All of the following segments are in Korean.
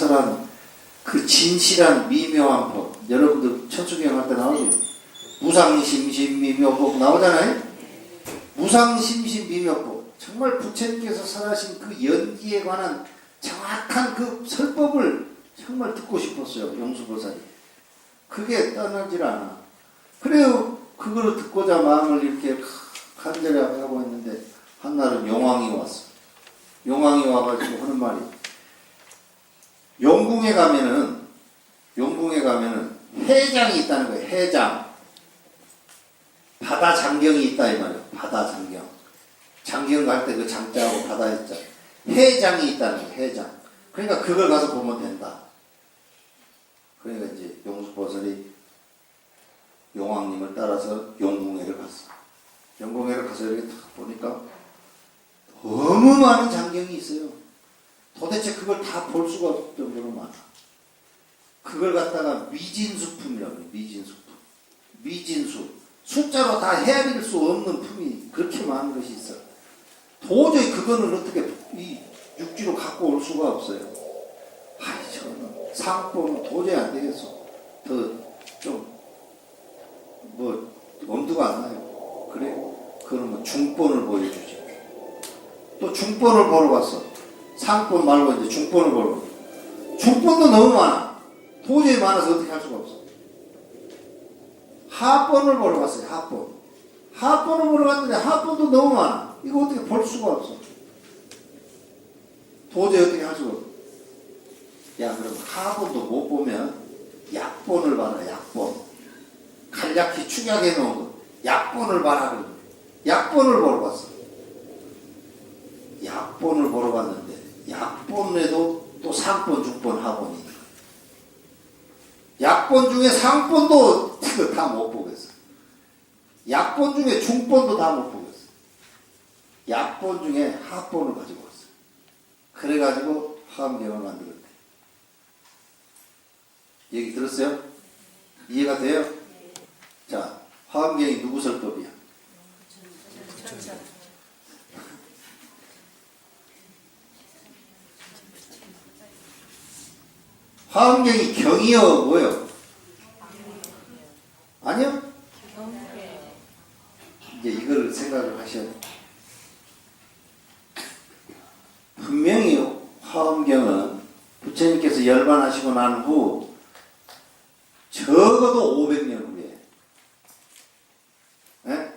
설한 그 진실한 미묘한 법. 여러분들 천수경 할 때 나오죠. 무상심신미묘법 나오잖아요. 무상심신미묘법. 정말 부처님께서 설하신 그 연기에 관한 정확한 그 설법을 정말 듣고 싶었어요. 용수보살이. 그게 떠나질 않아. 그래요. 그거를 듣고자 마음을 이렇게 간절히 하고 있는데 한날은 용왕이 왔어. 용왕이 와가지고 하는 말이, 용궁에 가면은 해장이 있다는 거예요. 해장. 바다 장경이 있다 이 말이에요. 바다 장경. 장경 갈 때 그 장자하고 바다 있잖아. 해장이 있다는 거예요. 해장. 그러니까 그걸 가서 보면 된다. 그러니까 이제 용수보살이 용왕님을 따라서 용궁회를 갔어. 용궁회를 가서 이렇게 딱 보니까 너무 많은 장경이 있어요. 도대체 그걸 다 볼 수가 없을 정도로 많아. 그걸 갖다가 미진수품이라고 해요. 미진수품. 미진수. 숫자로 다 헤아릴 수 없는 품이 그렇게 많은 것이 있어. 도저히 그거는 어떻게 이 육지로 갖고 올 수가 없어요. 아이, 저는 상법은 도저히 안 되겠어. 엄두가 안 나요. 그래? 그러면 중본을 보여주지. 또 중본을 보러 갔어. 상본 말고 이제 중본을 보러 갔어. 중본도 너무 많아. 도저히 많아서 어떻게 할 수가 없어. 하본을 보러 갔어요. 하본. 하본을 보러 갔는데 하본도 너무 많아. 이거 어떻게 볼 수가 없어. 도저히 어떻게 할 수가 없어. 야, 그럼 하본도 못 보면 약본을 봐라. 약본. 간략히 축약해 놓은 거. 약본을 봐라. 그러면 약본을 보러 갔어. 약본을 보러 갔는데 약본에도 또 상본, 중본, 하본이 있는 거야. 약본 중에 상본도 다 못 보겠어. 약본 중에 중본도 다 못 보겠어. 약본 중에 하본을 가지고 왔어. 그래가지고 화엄경을 만들었대. 얘기 들었어요? 이해가 돼요? 자, 화엄경이 누구 설법이야? 화엄경이 경이요 뭐요? 아니요? 이제 이걸 생각을 하셔야 돼요. 분명히 화엄경은 부처님께서 열반하시고 난 후 적어도 500년 후에, 네?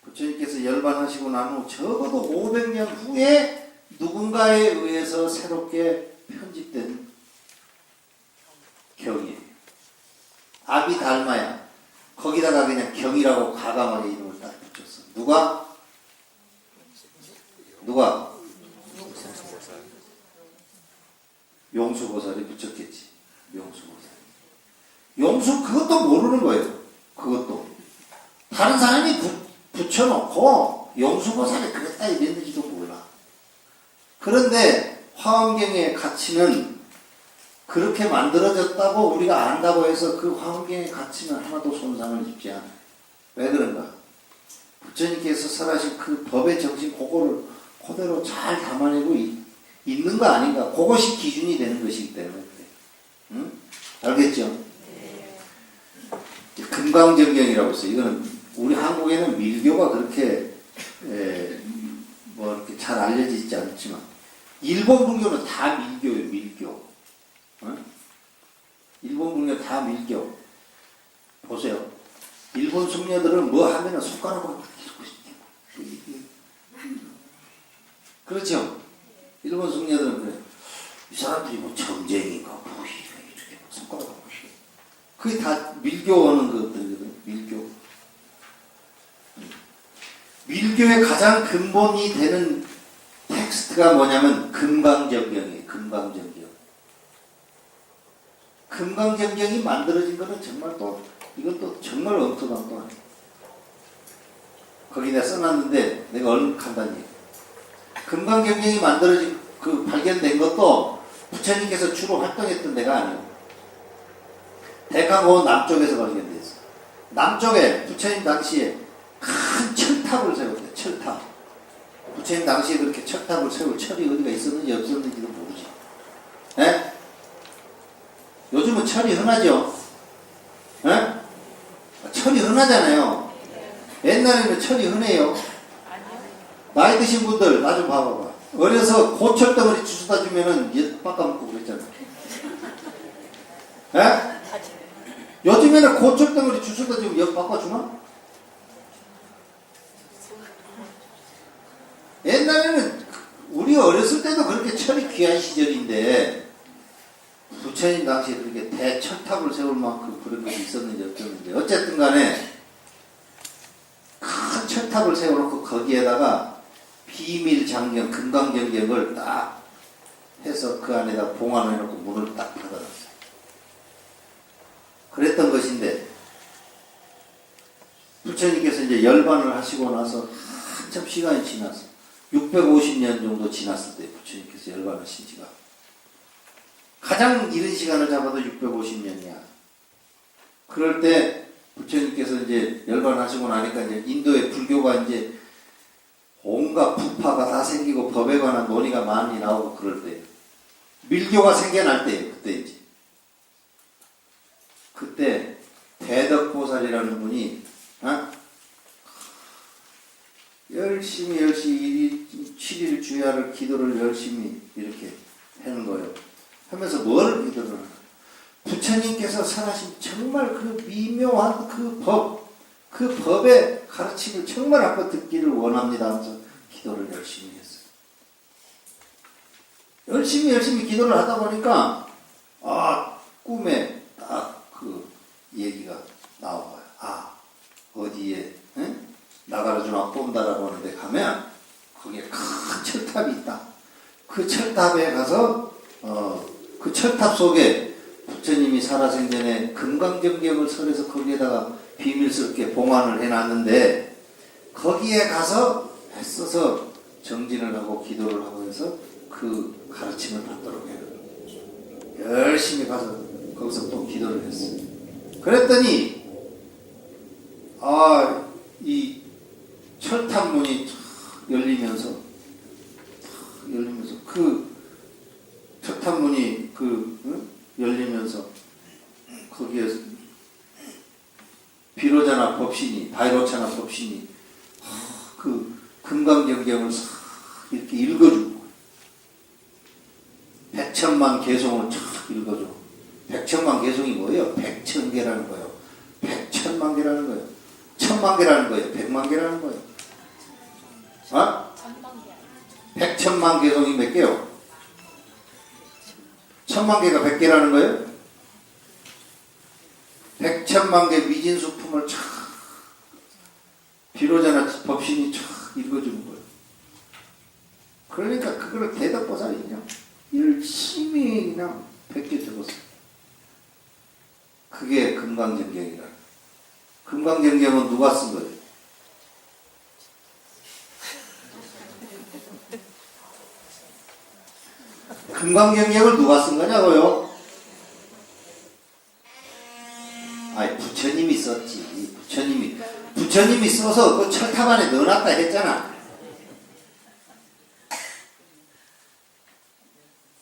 부처님께서 열반하시고 난 후 적어도 500년 후에 누군가에 의해서 새롭게 편집된 경이에요. 아비달마야. 거기다가 그냥 경이라고 과감하게 이름을 딱 붙였어. 누가? 용수보살이 붙였겠지. 용수 그것도 모르는 거예요. 그것도. 다른 사람이 붙여놓고 용수보살이 그랬다 이랬는지도 몰라. 그런데 화엄경의 가치는 그렇게 만들어졌다고 우리가 안다고 해서 그 화엄경의 가치는 하나도 손상을 입지 않아요. 왜 그런가? 부처님께서 설하신 그 법의 정신 그거를 그대로 잘 담아내고 있는 거 아닌가? 그것이 기준이 되는 것이기 때문에 그래요. 응? 알겠죠? 네. 금강정경이라고 있어요. 이거는 우리 한국에는 밀교가 그렇게 이렇게 잘 알려지지 않지만 일본 불교는 다 밀교예요. 밀교. 응? 일본 불교 다 밀교. 보세요. 일본 숙녀들은 뭐 하면은 손가락으로 그렇죠? 일본 숙녀들은 그래. 이 사람들이 뭐 점쟁인가 뭐 이렇게 손가락으로 그게 다 밀교 오는 것들이거든요. 밀교의 가장 근본이 되는 텍스트가 뭐냐면 금강정경이에요. 금강정경이 만들어진 거는 정말 또 이것도 정말 엉뚱한 거 아니에요. 거기 내가 써놨는데 내가 얼룩한다는 얘기. 금강경경이 만들어진 발견된 것도 부처님께서 주로 활동했던 데가 아니에요. 백화고원 남쪽에서 발견됐어요. 남쪽에 부처님 당시에 큰 철탑을 세웠대요. 철탑. 부처님 당시에 그렇게 철탑을 세울 철이 어디가 있었는지 없었는지도 모르지. 네? 요즘은 철이 흔하죠? 예? 철이 흔하잖아요. 옛날에는 철이 흔해요. 나이 드신 분들 나 좀 봐봐봐. 어려서 고철덩어리 주워다 주면은 엿 깎아먹고 그랬잖아. 예? 요즘에는 고철덩어리 주워다 주면 엿 깎아주나? 옛날에는 우리 어렸을 때도 그렇게 철이 귀한 시절인데 부처님 당시에 그렇게 대철탑을 세울 만큼 그런 것이 있었는지 어쩌는지 어쨌든 간에 큰 철탑을 세워놓고 거기에다가 비밀 장경, 금강경경을 딱 해서 그 안에다 봉안을 해놓고 문을 딱 닫아놨어요. 그랬던 것인데 부처님께서 이제 열반을 하시고 나서 한참 시간이 지났어. 650년 정도 지났을 때 부처님께서 열반하신 지가 가장 이른 시간을 잡아도 650년이야. 그럴 때 부처님께서 이제 열반하시고 나니까 이제 인도의 불교가 이제 온갖 부파가 다 생기고 법에 관한 논의가 많이 나오고 그럴 때 밀교가 생겨날 때예요. 그때 이제 그때 대덕보살이라는 분이 열심히 7일 주야를 기도를 열심히 이렇게 하는 거예요. 하면서 뭘 기도를 하나? 부처님께서 설하신 정말 그 미묘한 그 법의 가르침을 정말 한번 듣기를 원합니다 하면서 기도를 열심히 했어요. 열심히 기도를 하다 보니까 꿈에 딱 그 얘기가 나와요. 어디에 나가라주나 뽐다라고 하는데 가면 거기에 큰 철탑이 있다. 그 철탑에 가서 그 철탑 속에 부처님이 살아생전에 금강경경을 설해서 거기에다가 비밀스럽게 봉안을 해놨는데 거기에 가서 애써서 정진을 하고 기도를 하고 해서 그 가르침을 받도록 해요. 열심히 가서 거기서 또 기도를 했어요. 그랬더니 이 철탑문이 열리면서 그 철탑문이 열리면서 거기에 비로자나 법신이 바이로차나 법신이 그 금강경경을 이렇게 읽어주고 백천만 개송을 쫙 읽어줘. 백천만 개송이 뭐예요? 백천개라는 거예요. 백천만 개라는 거예요. 천만 개라는 거예요. 백만 개라는 거예요. 백천만 개송이 몇 개요? 천만 개가 100개라는 거예요? 백천만 개 미진수품을 촥 비로자나 법신이 촥 읽어주는 거예요. 그러니까 그걸 대덕보살이 그냥 열심히 그냥 100개 적었어요. 그게 금강경경이라. 금강경경은 누가 쓴 거예요? 금강경경을 누가 쓴 거냐고요? 부처님이 썼지. 부처님이 써서 그 철탑 안에 넣어놨다 했잖아.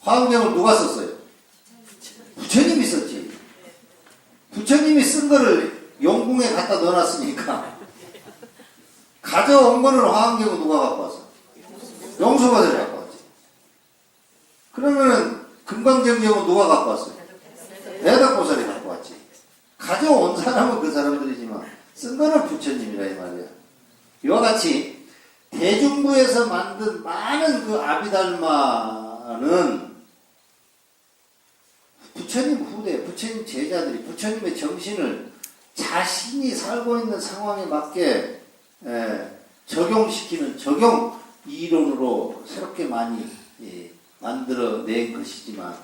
화엄경을 누가 썼어요? 부처님이 썼지. 부처님이 쓴 거를 용궁에 갖다 넣어놨으니까 가져온 거는 화엄경은 누가 갖고 왔어? 용수보살이 갖고 왔지. 그러면은 금강경경은 누가 갖고 왔어요? 대덕보살이 갖고 왔지. 가져온 사람은 그 사람들이지만 쓴 거는 부처님이라 이 말이야. 이와 같이 대중부에서 만든 많은 그 아비달마는 부처님 후대, 부처님 제자들이 부처님의 정신을 자신이 살고 있는 상황에 맞게 적용시키는 적용 이론으로 새롭게 많이 만들어낸 것이지만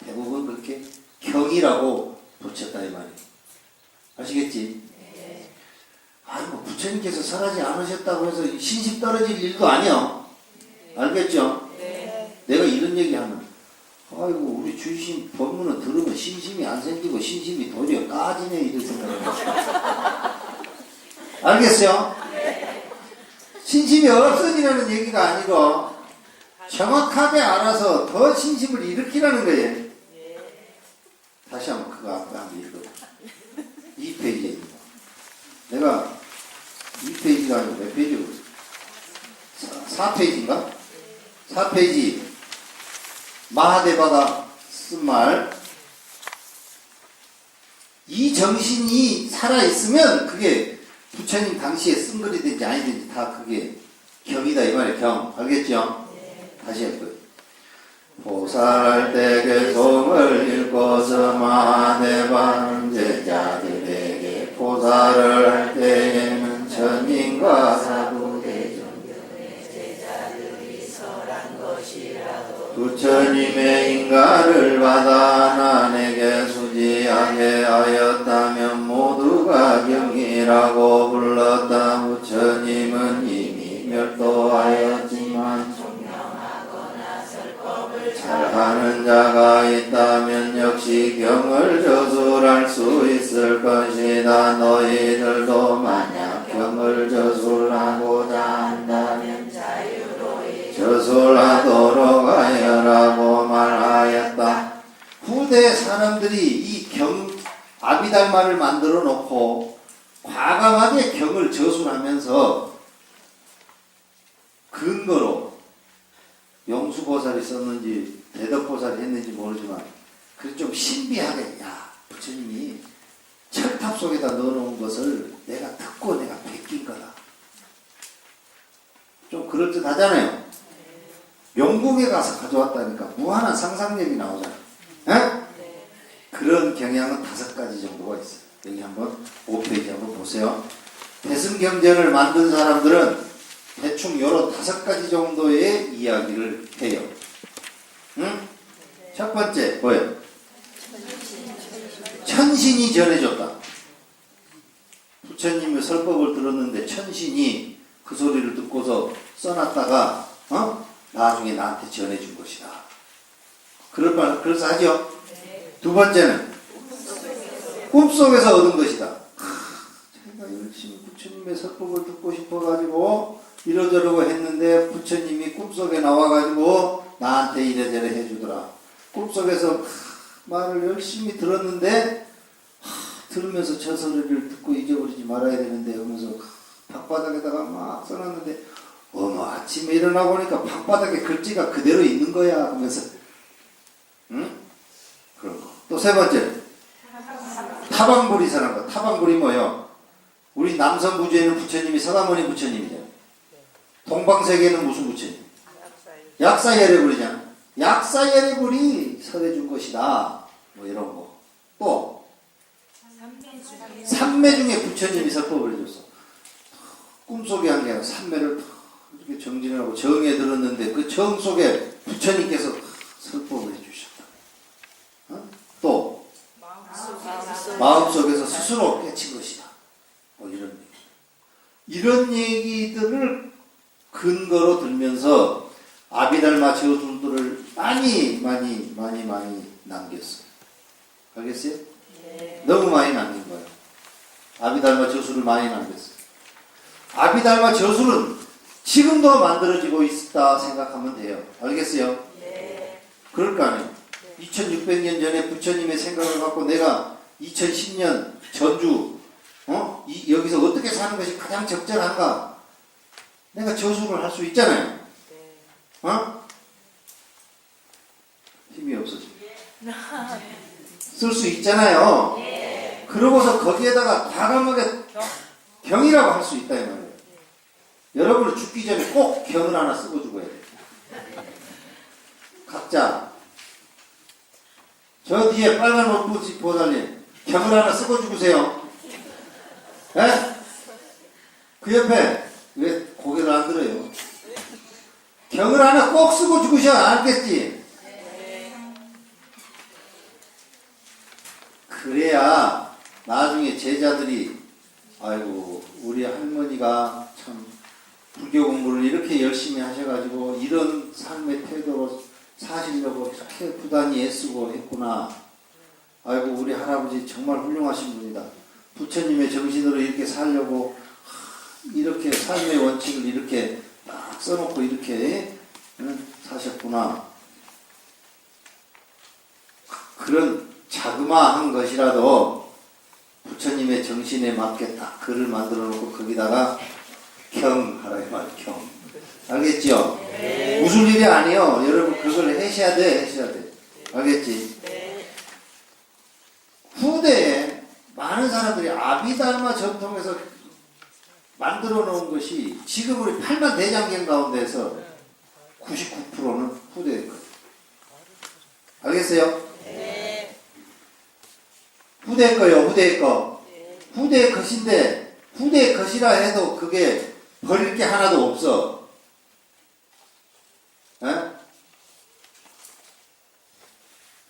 대부분 그렇게 경이라고 붙였다 이 말이에요. 아시겠지? 네. 부처님께서 설하지 않으셨다고 해서 신심 떨어질 일도 아니야. 알겠죠? 네. 내가 이런 얘기하면 우리 주신 법문은 들으면 신심이 안 생기고 신심이 도리어 까지네 이런 생각을 해요. 알겠어요? 네. 신심이 없어지라는 얘기가 아니고 정확하게 알아서 더 신심을 일으키라는 거예요. 다시 한번 4페이지인가? 4페이지 마하데바가 쓴 말. 이 정신이 살아있으면 그게 부처님 당시에 쓴 글이든지 아니든지 다 그게 경이다 이 말이에요. 경. 알겠죠? 다시 할 거예요. 보살할 때 개송을 읽고서 마하데바는 제자들에게 보살을 할 때에는 천인과 사도 대종견의 제자들이 설한 것이라도 부처님의 인가를 받아 나에게 수지하게 하였다면 모두가 경이라고 불렀다. 부처님은 이미 멸도하였지만 잘하는 자가 있다면 역시 경을 저술할 수 있을 것이다. 너희들도 만약 경을 저술하고자 한다면 자유로이 저술하도록 하여라고 말하였다. 후대 사람들이 이 아비달마를 만들어 놓고 과감하게 경을 저술하면서 근거로 용수보살이 썼는지 대덕보살이 했는지 모르지만 그래서 좀 신비하게 야 부처님이 철탑 속에다 넣어놓은 것을 내가 듣고 내가 베낀 거다. 좀 그럴듯하잖아요. 영국에 가서 가져왔다니까 무한한 상상력이 나오잖아요. 에? 그런 경향은 5가지 정도가 있어요. 여기 한번 5페이지 한번 보세요. 대승경전을 만든 사람들은 대충 요런 5가지 정도의 이야기를 해요. 응? 첫 번째 뭐예요? 천신이 전해줬다. 부처님의 설법을 들었는데 천신이 그 소리를 듣고서 써놨다가 나중에 나한테 전해준 것이다. 그래서 하죠. 두 번째는 꿈속에서 얻은 것이다. 제가 열심히 부처님의 설법을 듣고 싶어가지고 이러저러고 했는데 부처님이 꿈속에 나와가지고 나한테 이래저래 해주더라. 꿈속에서 말을 열심히 들었는데 들으면서 저 소리를 듣고 잊어버리지 말아야 되는데 하면서 방바닥에다가 막 써놨는데 어느 아침에 일어나 보니까 방바닥에 글씨가 그대로 있는 거야 하면서 응? 그런 거. 또 세 번째 타방불이 사는 거. 타방불이 뭐예요? 우리 남성부주에는 부처님이 서가모니 부처님이잖아. 동방세계는 무슨 부처님? 약사예례불이잖아. 약사예례불이 설해준 것이다. 뭐 이런 거. 또 삼매 중에 부처님이 설법을 해줬어. 꿈속에 한 게 아니라 삼매를 이렇게 정진을 하고 정에 들었는데 그 정 속에 부처님께서 설법을 해주셨다. 또 마음속에서 스스로 깨친 것이다. 뭐 이런 얘기. 이런 얘기들을 근거로 들면서 아비달마 저술들을 많이 남겼어요. 알겠어요? 네. 너무 많이 남긴 거예요. 아비달마 저술을 많이 남겼어요. 아비달마 저술은 지금도 만들어지고 있다 생각하면 돼요. 알겠어요? 네. 그럴 거 아니에요. 2600년 전에 부처님의 생각을 갖고 내가 2010년 전주 여기서 어떻게 사는 것이 가장 적절한가? 내가 저술을 할 수 있잖아요. 힘이 없어져. 쓸 수 있잖아요. 그러고서 거기에다가 과감하게 경이라고 할 수 있다 이 말이에요. 여러분은 죽기 전에 꼭 경을 하나 쓰고 죽어야 돼요. 각자 저 뒤에 빨간 옷 입고 달린 경을 하나 쓰고 죽으세요. 에? 그 옆에 왜 고개를 안 들어요? 경을 하나 꼭 쓰고 죽으셔. 알겠지? 그래야 나중에 제자들이 아이고 우리 할머니가 참 불교 공부를 이렇게 열심히 하셔가지고 이런 삶의 태도로 사시려고 이렇게 부단히 애쓰고 했구나. 아이고 우리 할아버지 정말 훌륭하신 분이다. 부처님의 정신으로 이렇게 살려고 이렇게 삶의 원칙을 이렇게 딱 써놓고 이렇게 사셨구나. 그런 자그마한 것이라도 부처님의 정신에 맞게 딱 글을 만들어 놓고 거기다가 경 하라 이 말. 경. 알겠죠? 웃을 일이 아니에요. 여러분 그걸 하셔야 돼. 하셔야 돼. 알겠지? 후대에 많은 사람들이 아비달마 전통에서 만들어 놓은 것이 지금 우리 8만 대장경 가운데서 99%는 후대의 것. 알겠어요? 후대의 거요. 후대의 거. 후대의 것인데 후대의 것이라 해도 그게 버릴 게 하나도 없어. 에?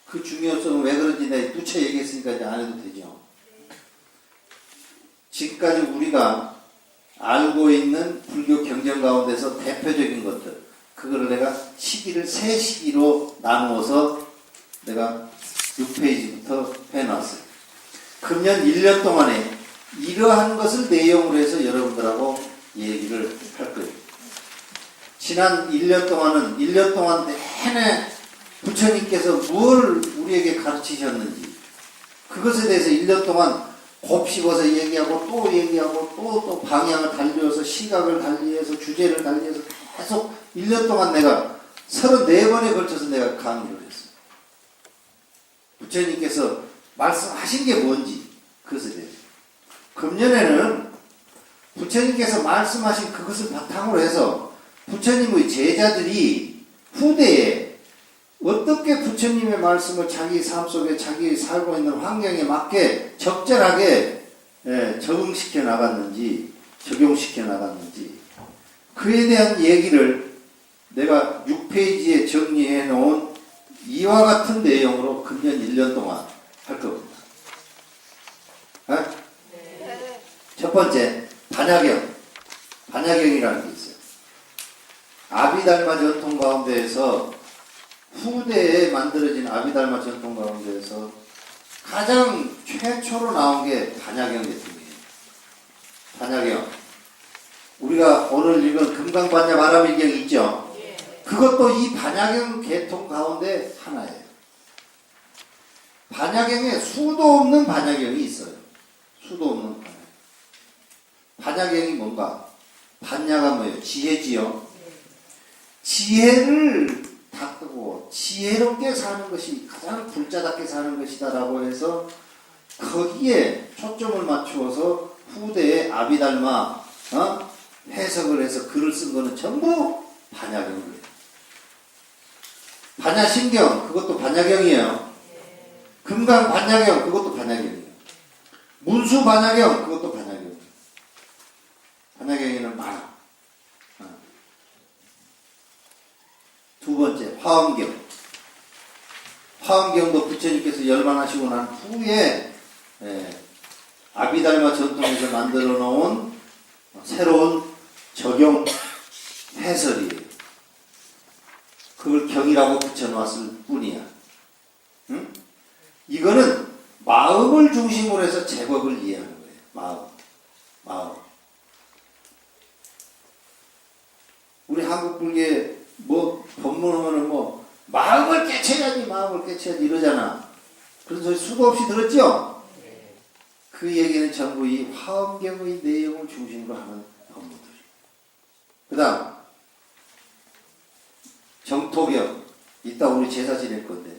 그 중요성은 왜 그런지 내가 누차 얘기했으니까 이제 안 해도 되죠. 지금까지 우리가 알고 있는 불교 경전 가운데서 대표적인 것들, 그거를 내가 시기를 세 시기로 나누어서 내가 6페이지부터 해놨어요. 금년 1년 동안에 이러한 것을 내용으로 해서 여러분들하고 얘기를 할 거예요. 지난 1년 동안은 1년 동안 내내 부처님께서 뭘 우리에게 가르치셨는지 그것에 대해서 1년 동안 곱씹어서 얘기하고 또 얘기하고 또 방향을 달리해서 시각을 달리해서 주제를 달리해서 계속 1년 동안 내가 34번에 걸쳐서 내가 강의를 했어요. 부처님께서 말씀하신 게 뭔지 그것에 대해서. 금년에는 부처님께서 말씀하신 그것을 바탕으로 해서 부처님의 제자들이 후대에 어떻게 부처님의 말씀을 자기 삶 속에 자기 살고 있는 환경에 맞게 적절하게 적응시켜 나갔는지 적용시켜 나갔는지 그에 대한 얘기를 내가 6페이지에 정리해 놓은 이와 같은 내용으로 금년 1년 동안 할 겁니다. 네. 첫 번째 반야경이라는 게 있어요. 아비달마 전통 가운데에서 후대에 만들어진 아비달마 전통 가운데에서 가장 최초로 나온 게 반야경 계통이에요. 반야경. 우리가 오늘 읽은 금강반야 바라밀경 있죠? 그것도 이 반야경 계통 가운데 하나예요. 반야경에 수도 없는 반야경이 있어요. 수도 없는 반야경. 반야경이 뭔가? 반야가 뭐예요? 지혜지요. 지혜를 닦고 지혜롭게 사는 것이 가장 불자답게 사는 것이다라고 해서 거기에 초점을 맞추어서 후대의 아비달마 해석을 해서 글을 쓴 거는 전부 반야경이에요. 반야심경 그것도 반야경이에요. 금강 반야경 그것도 반야경이에요. 문수 반야경 그것도 반야경이에요. 반야경에는 많아. 두 번째 화엄경. 화엄경도 부처님께서 열반하시고 난 후에 아비달마 전통에서 만들어 놓은 새로운 적용 해설이에요. 그걸 경이라고 붙여놨을 뿐이야. 응? 이거는 마음을 중심으로 해서 제법을 이해하는 거예요. 마음. 우리 한국 불교에 뭐 법문하면은 뭐 마음을 깨쳐야지 이러잖아. 그런 소리 수도 없이 들었죠? 그 얘기는 전부 이 화엄경의 내용을 중심으로 하는 법문들. 그 다음 정토경. 이따 우리 제사 지낼 건데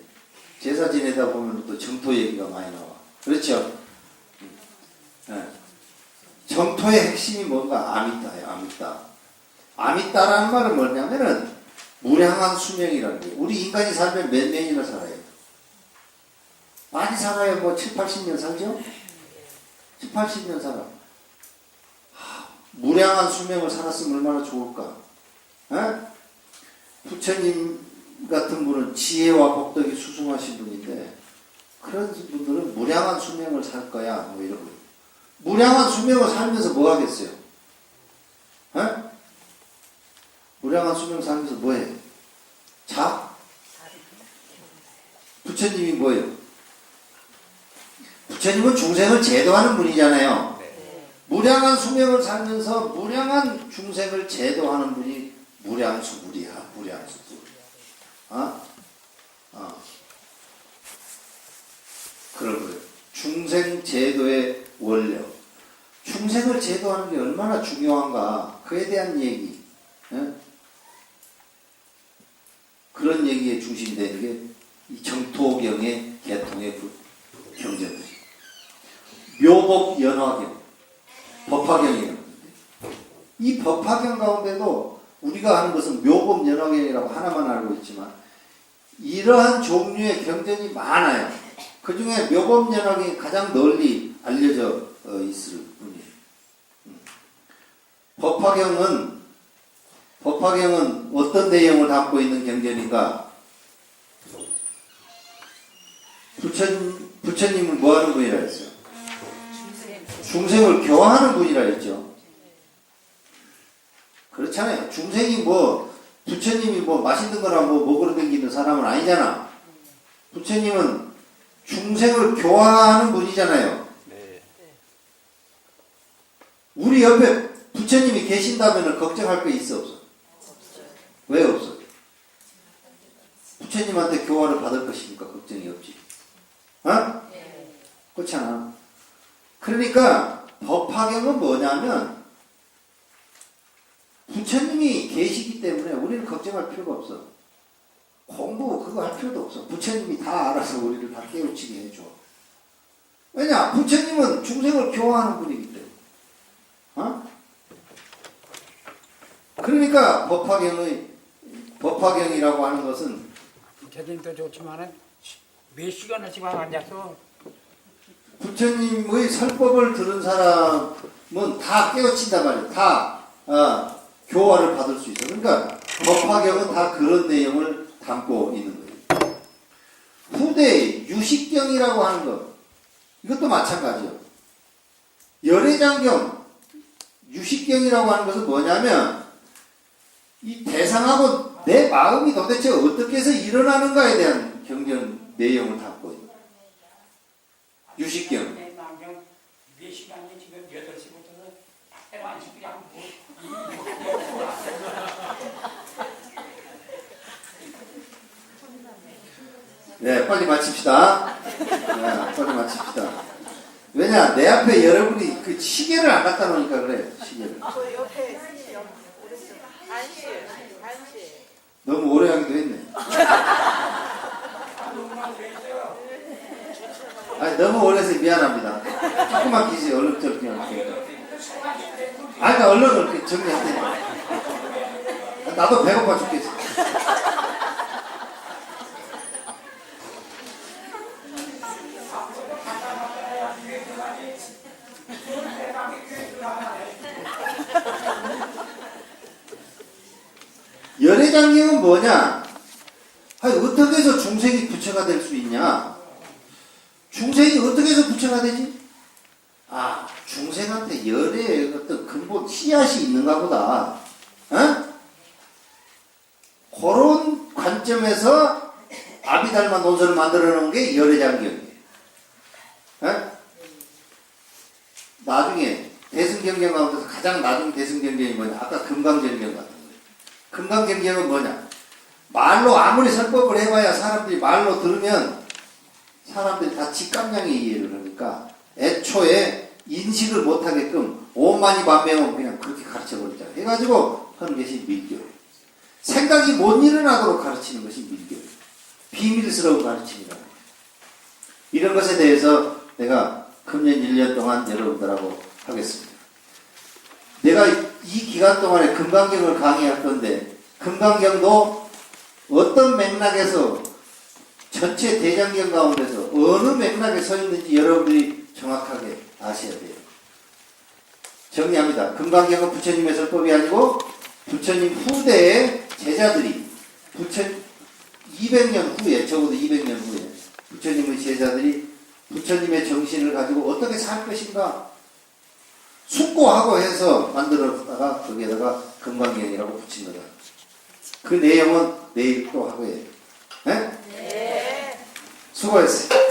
제사 지내다 보면 또 정토 얘기가 많이 나와. 그렇죠? 네. 정토의 핵심이 뭔가? 아미따예요. 아미따라는 말은 뭐냐면은 무량한 수명이라는 거예요. 우리 인간이 살면 몇 년이나 살아요? 많이 살아요. 뭐 7, 80년 살죠? 7, 80년 살아. 무량한 수명을 살았으면 얼마나 좋을까? 부처님 같은 분은 지혜와 복덕이 수승하신 분인데 그런 분들은 무량한 수명을 살 거야. 뭐 이런 거예요. 무량한 수명을 살면서 뭐 하겠어요? 무량한 수명 살면서 뭐해? 부처님이 뭐예요? 부처님은 중생을 제도하는 분이잖아요. 무량한 수명을 살면서 무량한 중생을 제도하는 분이 무량수불이야. 무량수불. 그런 거예요. 중생 제도의 원력. 중생을 제도하는 게 얼마나 중요한가. 그에 대한 얘기. 중심되는 게 이 정토경의 계통의 경전들이. 묘법 연화경, 법화경이라고. 이 법화경 가운데도 우리가 하는 것은 묘법 연화경이라고 하나만 알고 있지만 이러한 종류의 경전이 많아요. 그 중에 묘법 연화경이 가장 널리 알려져 있을 뿐이에요. 법화경은 어떤 내용을 담고 있는 경전인가? 부처님은 뭐 하는 분이라 했어요? 중생을 교화하는 분이라 했죠. 그렇잖아요. 중생이 부처님이 맛있는 거나 먹으러 다니는 사람은 아니잖아. 부처님은 중생을 교화하는 분이잖아요. 우리 옆에 부처님이 계신다면 걱정할 거 있어, 없어? 왜 없어? 부처님한테 교화를 받을 것이니까 걱정이 없지. 어? 그렇잖아. 그러니까 법화경은 뭐냐면 부처님이 계시기 때문에 우리는 걱정할 필요가 없어. 공부 그거 할 필요도 없어. 부처님이 다 알아서 우리를 다 깨우치게 해줘. 왜냐? 부처님은 중생을 교화하는 분이기 때문에. 어? 그러니까 법화경이라고 하는 것은 부처님도 좋지만은 몇 시간을 지금 앉아서 부처님의 설법을 들은 사람은 다 깨우친단 말이에요. 다 교화를 받을 수 있어. 그러니까 법화경은 다 그런 내용을 담고 있는 거예요. 후대 유식경이라고 하는 것, 이것도 마찬가지요. 열애장경, 유식경이라고 하는 것은 뭐냐면 이 대상하고 내 마음이 도대체 어떻게 해서 일어나는가에 대한 경전 내용을 담고 있는 거예요. 유식경. 내 남경 몇 시간이 지금 8시부터 해도 안 시키지 않고 네, 빨리 마칩시다. 네, 빨리 마칩시다. 왜냐, 내 앞에 여러분이 그 시계를 안 갖다 놓으니까 그래, 시계를. 저 옆에 안시. 너무 오래 하기도 했네. 아니, 너무 오래 해서 미안합니다. 조금만 기세요. 얼른 정리할게요. 아니, 얼른 이렇게 정리할 테니까. 나도 배고파 죽겠어. 열애장경은 뭐냐? 아니, 어떻게 해서 중생이 부처가 될 수 있냐? 중생이 어떻게 해서 부처가 되지? 중생한테 열애의 어떤 근본 씨앗이 있는가 보다. 그런 관점에서 아비달마 논설을 만들어 놓은 게 열애장경이에요. 나중에 대승경경 가운데서 가장 나중 대승경경이 뭐냐? 아까 금강경경 같은 거예요. 금강경경은 뭐냐? 말로 아무리 설법을 해봐야 사람들이 말로 들으면 사람들이 다 직감량에 이해를 하니까 애초에 인식을 못하게끔 오만이 반명은 그냥 그렇게 가르쳐버리자 해가지고 하는 것이 밀교예요. 생각이 못 일어나도록 가르치는 것이 밀교예요. 비밀스러운 가르침이라고 해요. 이런 것에 대해서 내가 금년 1년 동안 여러분들하고 하겠습니다. 내가 이 기간 동안에 금강경을 강의할 건데 금강경도 어떤 맥락에서 전체 대장경 가운데서 어느 맥락에 서 있는지 여러분들이 정확하게 아셔야 돼요. 정리합니다. 금강경은 부처님의 설법이 아니고 부처님 후대의 제자들이 200년 후에, 적어도 200년 후에 부처님의 제자들이 부처님의 정신을 가지고 어떻게 살 것인가 숙고하고 해서 만들었다가 거기에다가 금강경이라고 붙인 거다. 그 내용은 내일 또 하고요. 네? 수고했어요.